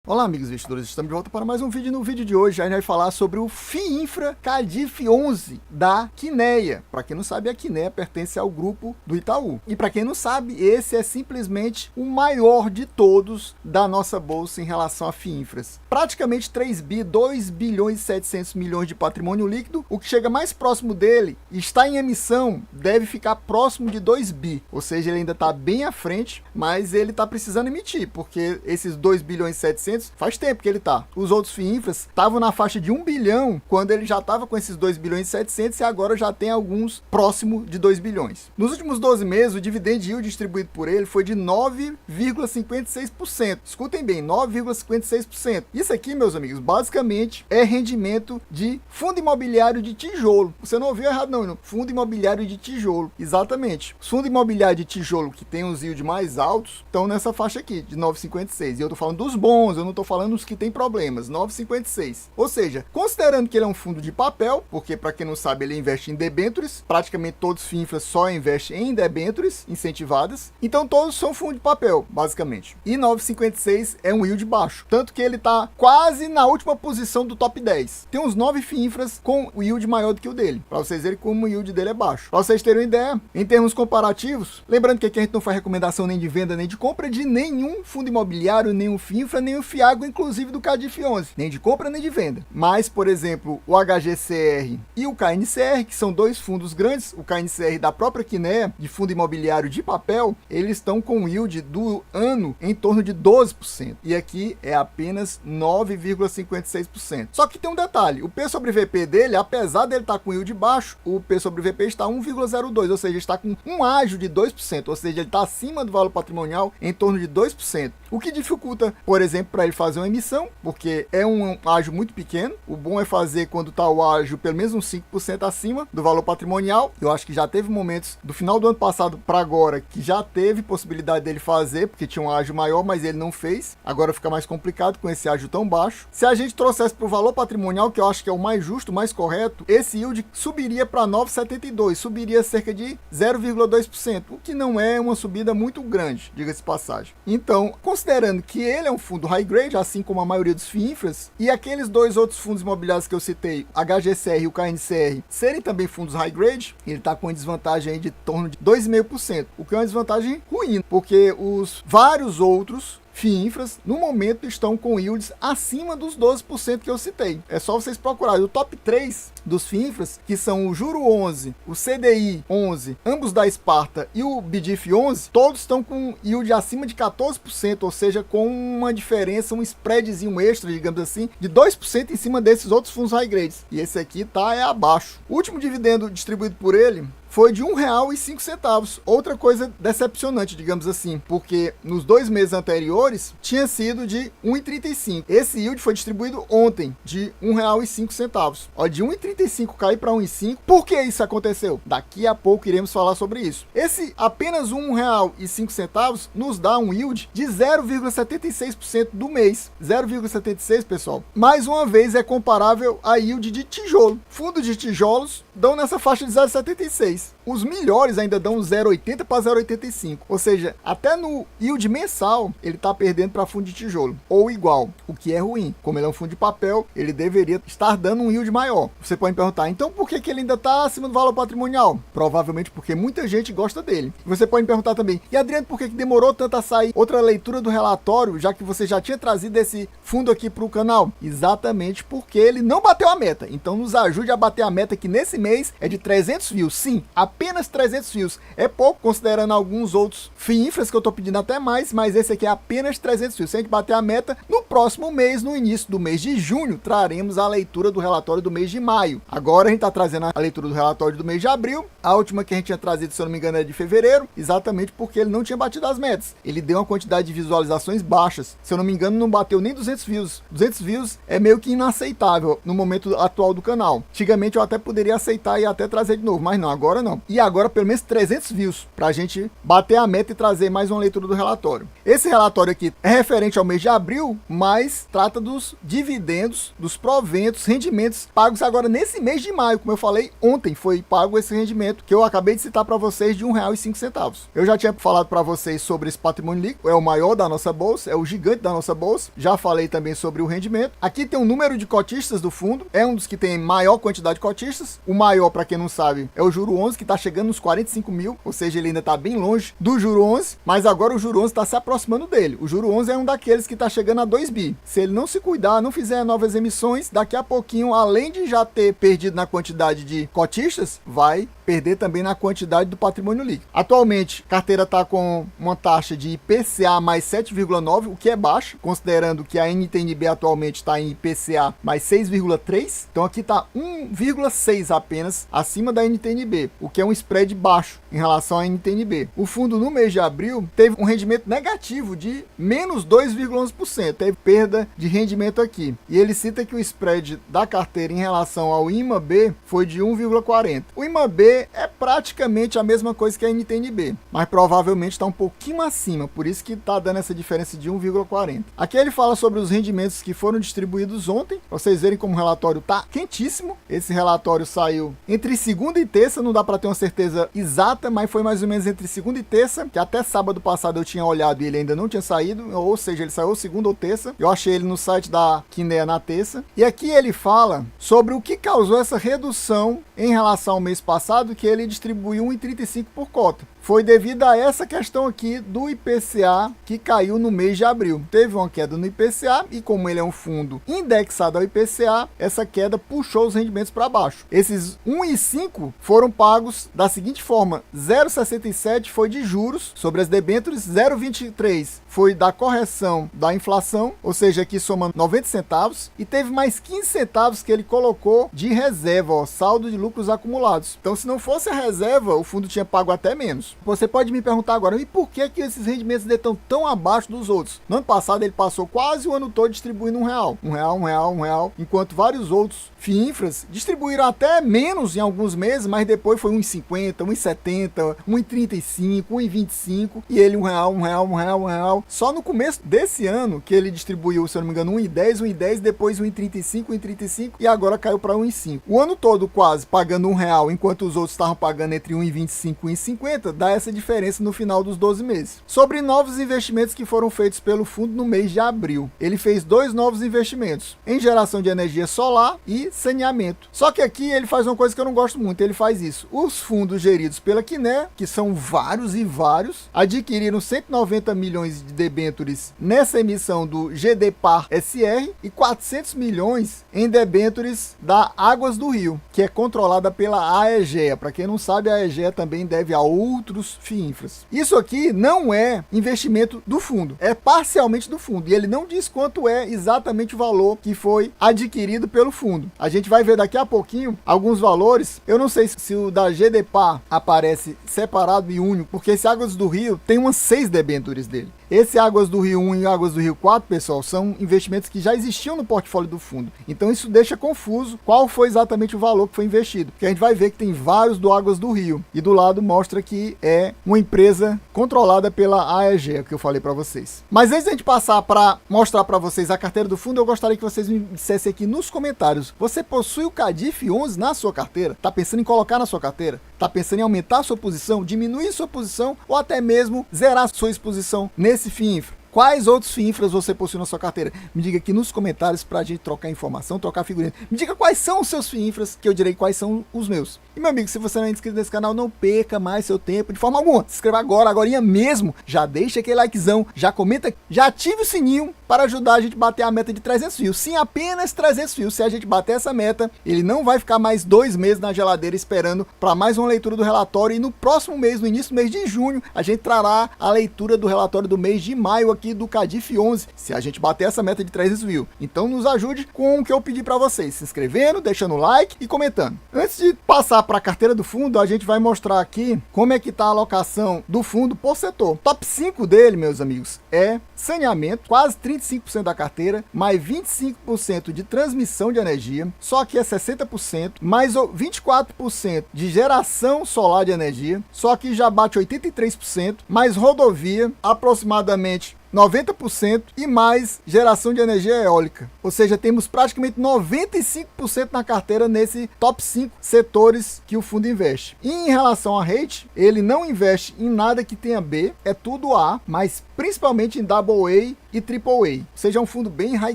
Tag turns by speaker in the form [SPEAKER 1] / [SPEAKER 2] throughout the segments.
[SPEAKER 1] Olá amigos investidores, estamos de volta para mais um vídeo. No vídeo de hoje a gente vai falar sobre o FIINFRA CADIF 11 da Quineia. Para quem não sabe, a Quineia pertence ao grupo do Itaú. E para quem não sabe, esse é simplesmente o maior de todos da nossa bolsa em relação a FIINFRAs. Praticamente 3 bi, 2 bilhões e 700 milhões de patrimônio líquido. O que chega mais próximo dele, está em emissão, deve ficar próximo de 2 bi. Ou seja, ele ainda está bem à frente, mas ele está precisando emitir, porque esses 2 bilhões e 700 faz tempo que ele tá. Os outros FIINFRAs estavam na faixa de 1 bilhão quando ele já estava com esses 2 bilhões e 700 e agora já tem alguns próximo de 2 bilhões. Nos últimos 12 meses, o dividend yield distribuído por ele foi de 9,56%. Escutem bem, 9,56%. Isso aqui, meus amigos, basicamente é rendimento de fundo imobiliário de tijolo. Você não ouviu errado não, fundo imobiliário de tijolo. Exatamente. Os fundos imobiliários de tijolo que tem os yield mais altos estão nessa faixa aqui, de 9,56. E eu tô falando dos bons, eu não estou falando os que tem problemas, 9,56. Ou seja, considerando que ele é um fundo de papel, porque para quem não sabe ele investe em debêntures, praticamente todos os FIINFRAs só investem em debêntures incentivadas, então todos são fundo de papel, basicamente. E 9,56 é um yield baixo, tanto que ele está quase na última posição do top 10. Tem uns 9 FIINFRAs com o yield maior do que o dele, para vocês verem como o yield dele é baixo. Para vocês terem uma ideia, em termos comparativos, lembrando que aqui a gente não faz recomendação nem de venda nem de compra de nenhum fundo imobiliário, nenhum FIINFRA, nenhum FIAGO, inclusive do CADIF 11, nem de compra nem de venda. Mas, por exemplo, o HGCR e o KNCR, que são dois fundos grandes, o KNCR da própria Quineia, de fundo imobiliário de papel, eles estão com um yield do ano em torno de 12%. E aqui é apenas 9,56%. Só que tem um detalhe, o P sobre VP dele, apesar dele estar com yield baixo, o P sobre VP está 1,02, ou seja, está com um ágio de 2%, ou seja, ele está acima do valor patrimonial em torno de 2%. O que dificulta, por exemplo, para ele fazer uma emissão, porque é um ágio muito pequeno. O bom é fazer quando está o ágio pelo menos uns 5% acima do valor patrimonial. Eu acho que já teve momentos do final do ano passado para agora que já teve possibilidade dele fazer, porque tinha um ágio maior, mas ele não fez. Agora fica mais complicado com esse ágio tão baixo. Se a gente trouxesse para o valor patrimonial, que eu acho que é o mais justo, mais correto, esse yield subiria para 9,72, subiria cerca de 0,2%, o que não é uma subida muito grande, diga-se de passagem. Então, considerando que ele é um fundo high grade, assim como a maioria dos FIINFRAs, e aqueles dois outros fundos imobiliários que eu citei, HGCR e o KNCR, serem também fundos high grade, ele está com uma desvantagem aí de torno de 2,5%, o que é uma desvantagem ruim, porque os vários outros FIINFRAs, no momento, estão com yields acima dos 12% que eu citei. É só vocês procurarem. O top 3 dos FIINFRAs, que são o Juro 11, o CDI 11, ambos da Sparta e o BDIF 11, todos estão com yield acima de 14%, ou seja, com uma diferença, um spreadzinho extra, digamos assim, de 2% em cima desses outros fundos high grades. E esse aqui é abaixo. O último dividendo distribuído por ele foi de R$1,05. Outra coisa decepcionante, digamos assim, porque nos 2 meses anteriores tinha sido de R$1,35. Esse yield foi distribuído ontem de R$1,05. Ó, de R$1,35 cair para R$1,05. Por que isso aconteceu? Daqui a pouco iremos falar sobre isso. Esse apenas R$1,05 nos dá um yield de 0,76% do mês. 0,76, pessoal. Mais uma vez é comparável a yield de tijolo. Fundos de tijolos dão nessa faixa de 0,76. Os melhores ainda dão 0,80 para 0,85. Ou seja, até no yield mensal, ele está perdendo para fundo de tijolo. Ou igual, o que é ruim. Como ele é um fundo de papel, ele deveria estar dando um yield maior. Você pode me perguntar, então por que ele ainda está acima do valor patrimonial? Provavelmente porque muita gente gosta dele. Você pode me perguntar também, e Adriano, por que demorou tanto a sair outra leitura do relatório, já que você já tinha trazido esse fundo aqui para o canal? Exatamente porque ele não bateu a meta. Então nos ajude a bater a meta, que nesse mês é de 300 views. Sim, apenas 300 views. É pouco, considerando alguns outros FIINFRAs que eu tô pedindo até mais, mas esse aqui é apenas 300 views. Se a gente bater a meta, no próximo mês, no início do mês de junho, traremos a leitura do relatório do mês de maio. Agora a gente tá trazendo a leitura do relatório do mês de abril. A última que a gente tinha trazido, se eu não me engano, era de fevereiro, exatamente porque ele não tinha batido as metas. Ele deu uma quantidade de visualizações baixas. Se eu não me engano, não bateu nem 200 views. 200 views é meio que inaceitável no momento atual do canal. Antigamente eu até poderia aceitar e até trazer de novo, mas não, agora não. e agora pelo menos 300 views para a gente bater a meta e trazer mais uma leitura do relatório. Esse relatório aqui é referente ao mês de abril, mas trata dos dividendos, dos proventos, rendimentos pagos agora nesse mês de maio. Como eu falei, ontem foi pago esse rendimento que eu acabei de citar para vocês de R$1,05. Eu já tinha falado para vocês sobre esse patrimônio líquido, é o maior da nossa bolsa, é o gigante da nossa bolsa. Já falei também sobre o rendimento. Aqui tem um número de cotistas do fundo, é um dos que tem maior quantidade de cotistas. O maior, para quem não sabe, é o juro 11, que está chegando nos 45 mil, ou seja, ele ainda está bem longe do juro 11, mas agora o juro 11 está se aproximando dele. O juro 11 é um daqueles que está chegando a 2 bi. Se ele não se cuidar, não fizer novas emissões, daqui a pouquinho, além de já ter perdido na quantidade de cotistas, vai perder também na quantidade do patrimônio líquido. Atualmente, a carteira está com uma taxa de IPCA mais 7,9, o que é baixo, considerando que a NTNB atualmente está em IPCA mais 6,3. Então aqui está 1,6 apenas acima da NTNB, o que é um spread baixo em relação à NTNB. O fundo no mês de abril teve um rendimento negativo de menos 2,11%. Teve perda de rendimento aqui. E ele cita que o spread da carteira em relação ao IMAB foi de 1,40. O IMAB é praticamente a mesma coisa que a NTNB, mas provavelmente está um pouquinho acima, por isso que está dando essa diferença de 1,40. Aqui ele fala sobre os rendimentos que foram distribuídos ontem, para vocês verem como o relatório está quentíssimo. Esse relatório saiu entre segunda e terça, não dá para ter uma certeza exata, mas foi mais ou menos entre segunda e terça, que até sábado passado eu tinha olhado e ele ainda não tinha saído, ou seja, ele saiu segunda ou terça. Eu achei ele no site da Kinea na terça. E aqui ele fala sobre o que causou essa redução em relação ao mês passado, que ele distribuiu 1,35 por cota. Foi devido a essa questão aqui do IPCA que caiu no mês de abril. Teve uma queda no IPCA e como ele é um fundo indexado ao IPCA, essa queda puxou os rendimentos para baixo. Esses 1,5 foram pagos da seguinte forma: 0,67 foi de juros sobre as debêntures, 0,23 foi da correção da inflação, ou seja, aqui soma 90 centavos, e teve mais 15 centavos que ele colocou de reserva, ó, saldo de lucros acumulados. Então, se não fosse a reserva, o fundo tinha pago até menos. Você pode me perguntar agora, e por que esses rendimentos estão tão abaixo dos outros? No ano passado ele passou quase o ano todo distribuindo R$1, enquanto vários outros FIINFRAs distribuíram até menos em alguns meses, mas depois foi 1,50, 1,70, 1,35, 1,25 e ele R$1. Só no começo desse ano que ele distribuiu, se eu não me engano, 1,10, depois 1,35 e agora caiu para 1,5. O ano todo quase pagando R$1, enquanto os outros estavam pagando entre 1,25 e 1,50, dá essa diferença no final dos 12 meses. Sobre novos investimentos que foram feitos pelo fundo no mês de abril, ele fez 2 novos investimentos em geração de energia solar e saneamento. Só que aqui ele faz uma coisa que eu não gosto muito, ele faz isso. Os fundos geridos pela Kinea, que são vários e vários, adquiriram 190 milhões de debêntures nessa emissão do GDPAR SR e 400 milhões em debêntures da Águas do Rio, que é controlada pela AEGEA. Para quem não sabe, a AEGEA também deve a outros FIINFRAs. Isso aqui não é investimento do fundo, é parcialmente do fundo, e ele não diz quanto é exatamente o valor que foi adquirido pelo fundo. A gente vai ver daqui a pouquinho alguns valores. Eu não sei se o da GDPAR aparece separado e único, porque esse Águas do Rio tem umas 6 debêntures dele. Esse Águas do Rio 1 e Águas do Rio 4, pessoal, são investimentos que já existiam no portfólio do fundo. Então isso deixa confuso qual foi exatamente o valor que foi investido. Porque a gente vai ver que tem vários do Águas do Rio. E do lado mostra que é uma empresa controlada pela AEGEA, que eu falei para vocês. Mas antes de a gente passar para mostrar para vocês a carteira do fundo, eu gostaria que vocês me dissessem aqui nos comentários: você possui o CADIF 11 na sua carteira? Tá pensando em colocar na sua carteira? Tá pensando em aumentar a sua posição, diminuir sua posição ou até mesmo zerar sua exposição nesse FIINFRA? Quais outros FIINFRAs você possui na sua carteira? Me diga aqui nos comentários pra gente trocar informação, trocar figurinha. Me diga quais são os seus FIINFRAs, que eu direi quais são os meus. E meu amigo, se você não é inscrito nesse canal, não perca mais seu tempo de forma alguma. Se inscreva agorinha mesmo. Já deixa aquele likezão, já comenta, já ative o sininho para ajudar a gente a bater a meta de 300 views. Sim, apenas 300 views. Se a gente bater essa meta, ele não vai ficar mais 2 meses na geladeira esperando para mais uma leitura do relatório. E no próximo mês, no início do mês de junho, a gente trará a leitura do relatório do mês de maio aqui do CADIF 11, se a gente bater essa meta de 300 views. Então nos ajude com o que eu pedi para vocês, se inscrevendo, deixando o like e comentando. Antes de passar para a carteira do fundo, a gente vai mostrar aqui como é que está a alocação do fundo por setor. Top 5 dele, meus amigos, é saneamento, quase 35% da carteira, mais 25% de transmissão de energia, só que é 60%, mais 24% de geração solar de energia, só que já bate 83%, mais rodovia, aproximadamente 90% e mais geração de energia eólica. Ou seja, temos praticamente 95% na carteira nesse top 5 setores que o fundo investe. E em relação a rate, ele não investe em nada que tenha B, é tudo A, mas principalmente em AA e AAA. Ou seja, é um fundo bem high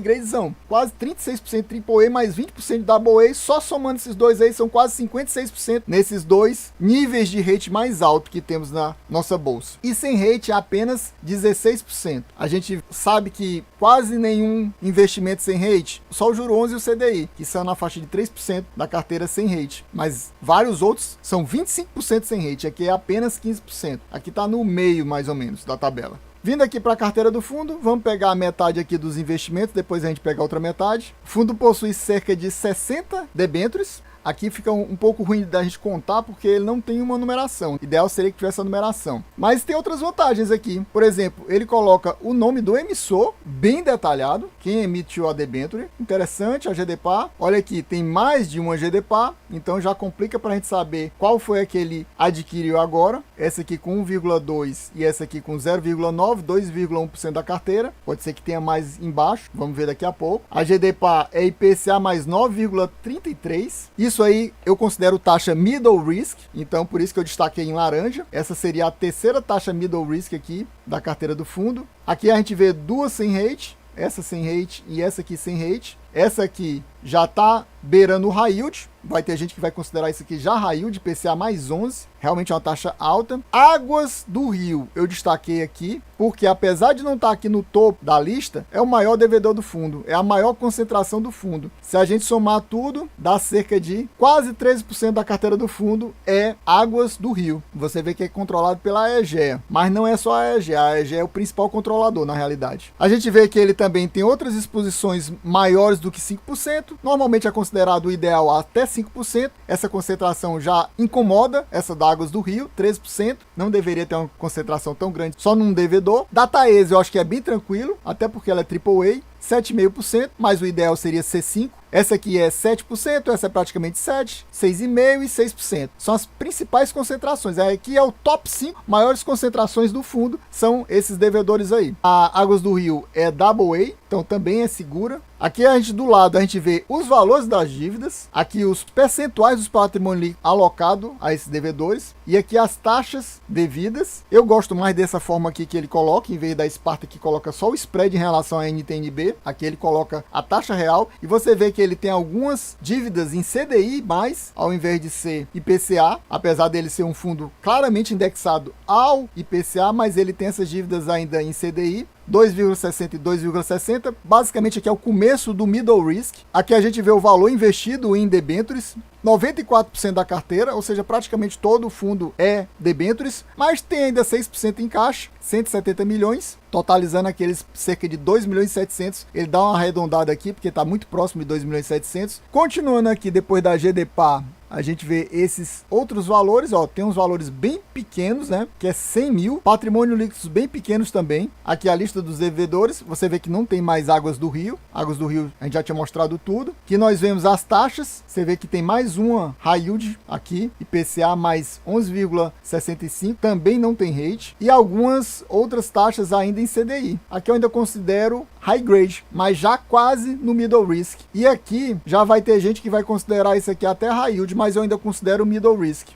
[SPEAKER 1] gradezão. Quase 36% AAA, mais 20% de AA, só somando esses dois aí, são quase 56% nesses dois níveis de rate mais alto que temos na nossa bolsa. E sem rate é apenas 16%. A gente sabe que quase nenhum investimento sem rate, só o juro 11 e o CDI, que são na faixa de 3% da carteira sem rate, mas vários outros são 25% sem rate, aqui é apenas 15%. Aqui está no meio mais ou menos da tabela. Vindo aqui para a carteira do fundo, vamos pegar a metade aqui dos investimentos, depois a gente pega a outra metade. O fundo possui cerca de 60 debêntures. Aqui fica um pouco ruim da gente contar porque ele não tem uma numeração. O ideal seria que tivesse a numeração. Mas tem outras vantagens aqui. Por exemplo, ele coloca o nome do emissor bem detalhado. Quem emitiu a debênture. Interessante, a GDPA. Olha aqui, tem mais de uma GDPA. Então já complica para a gente saber qual foi a que ele adquiriu agora. Essa aqui com 1,2 e essa aqui com 0,9, 2,1% da carteira. Pode ser que tenha mais embaixo. Vamos ver daqui a pouco. A GDPA é IPCA mais 9,33. Isso aí eu considero taxa middle risk, então por isso que eu destaquei em laranja. Essa seria a terceira taxa middle risk aqui da carteira do fundo. Aqui a gente vê duas sem rate, essa sem rate e essa aqui sem rate. Essa aqui já está beirando o high yield. Vai ter gente que vai considerar isso aqui já high yield, IPCA mais 11. Realmente é uma taxa alta. Águas do Rio, eu destaquei aqui, porque apesar de não estar aqui no topo da lista, é o maior devedor do fundo. É a maior concentração do fundo. Se a gente somar tudo, dá cerca de quase 13% da carteira do fundo é Águas do Rio. Você vê que é controlado pela Egea. Mas não é só a Egea. A Egea é o principal controlador, na realidade. A gente vê que ele também tem outras exposições maiores do que 5%. Normalmente é considerado o ideal até 5%. Essa concentração já incomoda essa da Águas do Rio, 13%. Não deveria ter uma concentração tão grande só num devedor. Da Taese eu acho que é bem tranquilo, até porque ela é AAA, 7,5%, mas o ideal seria ser 5%. Essa aqui é 7%, essa é praticamente 7%, 6,5% e 6%. São as principais concentrações. Aqui é o top 5 maiores concentrações do fundo, são esses devedores aí. A Águas do Rio é AA, então também é segura. Aqui a gente do lado a gente vê os valores das dívidas, aqui os percentuais dos patrimônio líquido alocado a esses devedores e aqui as taxas devidas. Eu gosto mais dessa forma aqui que ele coloca, em vez da Sparta que coloca só o spread em relação a NTNB, aqui ele coloca a taxa real e você vê que ele tem algumas dívidas em CDI mais, ao invés de ser IPCA, apesar dele ser um fundo claramente indexado ao IPCA, mas ele tem essas dívidas ainda em CDI. 2,60 e 2,60, basicamente aqui é o começo do middle risk. Aqui a gente vê o valor investido em debêntures, 94% da carteira, ou seja, praticamente todo o fundo é debêntures, mas tem ainda 6% em caixa, 170 milhões, totalizando aqueles cerca de 2 milhões e 700. Ele dá uma arredondada aqui, porque está muito próximo de 2 milhões e 700. Continuando aqui, depois da GDPA, a gente vê esses outros valores, ó, tem uns valores bem pequenos, né, que é 100 mil, patrimônio líquidos bem pequenos também. Aqui a lista dos devedores, você vê que não tem mais Águas do Rio, Águas do Rio a gente já tinha mostrado tudo. Aqui nós vemos as taxas, você vê que tem mais uma high yield aqui, IPCA mais 11,65, também não tem rate, e algumas outras taxas ainda em CDI. Aqui eu ainda considero high grade, mas já quase no middle risk. E aqui já vai ter gente que vai considerar isso aqui até high yield, mas eu ainda considero middle risk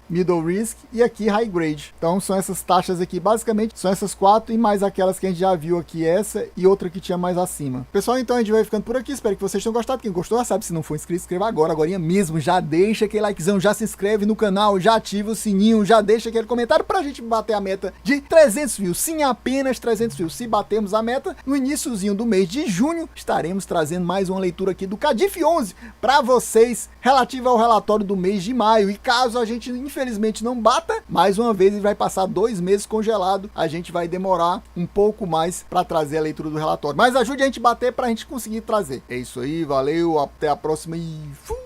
[SPEAKER 1] e aqui high grade. Então são essas taxas aqui, basicamente são essas quatro e mais aquelas que a gente já viu aqui, essa e outra que tinha mais acima. Pessoal, então a gente vai ficando por aqui, espero que vocês tenham gostado. Quem gostou já sabe, se não for inscrito, inscreva agora mesmo, já deixa aquele likezão, já se inscreve no canal, já ativa o sininho, já deixa aquele comentário pra gente bater a meta de 300 views, sim, apenas 300 views. Se batermos a meta, no iniciozinho do mês de junho, estaremos trazendo mais uma leitura aqui do Cadif 11 para vocês, relativa ao relatório do mês de maio. E caso a gente infelizmente não bata, mais uma vez ele vai passar 2 meses congelado, a gente vai demorar um pouco mais para trazer a leitura do relatório, mas ajude a gente a bater para a gente conseguir trazer. É isso aí, valeu, até a próxima e fui!